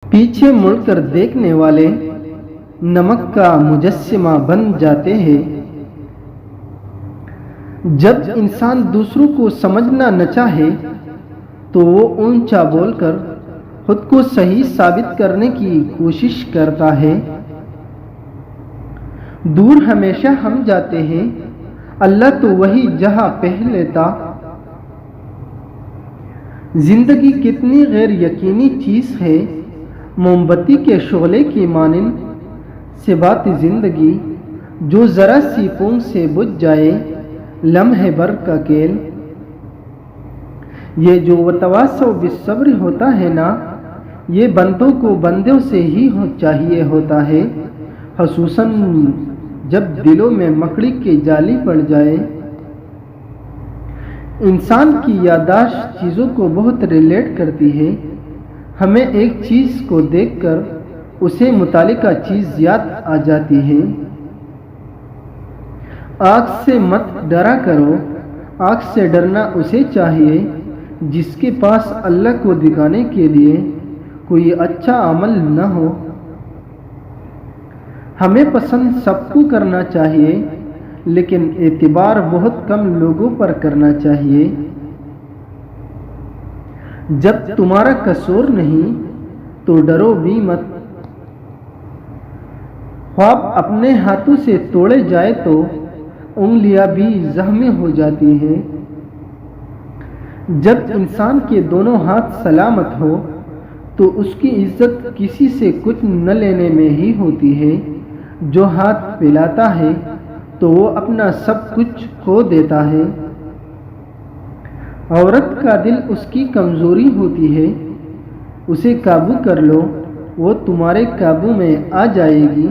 پیچھے مڑ کر دیکھنے والے نمک کا مجسمہ بن جاتے ہیں۔ جب انسان دوسروں کو سمجھنا نہ چاہے تو وہ اونچا بول کر خود کو صحیح ثابت کرنے کی کوشش کرتا ہے۔ دور ہمیشہ ہم جاتے ہیں، اللہ تو وہی جہاں پہلے تھا۔ زندگی کتنی غیر یقینی چیز ہے، موم بتی کے شعلے کی مانند سے بات زندگی، جو ذرا سی پونگ سے بجھ جائے، لمحے بھر کا کھیل۔ یہ جو وتواصوا بالصبر ہوتا ہے نا، یہ بندوں کو بندوں سے ہی چاہیے ہوتا ہے، خصوصاً جب دلوں میں مکڑی کی جالی پڑ جائے۔ انسان کی یادداشت چیزوں کو بہت ریلیٹ کرتی ہے۔ ہمیں ایک چیز کو دیکھ کر اسے متعلقہ چیز یاد آ جاتی ہے۔ آگ سے مت ڈرا کرو، آگ سے ڈرنا اسے چاہیے جس کے پاس اللہ کو دکھانے کے لیے کوئی اچھا عمل نہ ہو۔ ہمیں پسند سب کو کرنا چاہیے، لیکن اعتبار بہت کم لوگوں پر کرنا چاہیے۔ جب تمہارا قصور نہیں تو ڈرو بھی مت۔ خواب اپنے ہاتھوں سے توڑے جائے تو انگلیاں بھی زخمی ہو جاتی ہیں۔ جب انسان کے دونوں ہاتھ سلامت ہو تو اس کی عزت کسی سے کچھ نہ لینے میں ہی ہوتی ہے۔ جو ہاتھ پھیلاتا ہے تو وہ اپنا سب کچھ کھو دیتا ہے۔ عورت کا دل اس کی کمزوری ہوتی ہے، اسے قابو کر لو، وہ تمہارے قابو میں آ جائے گی۔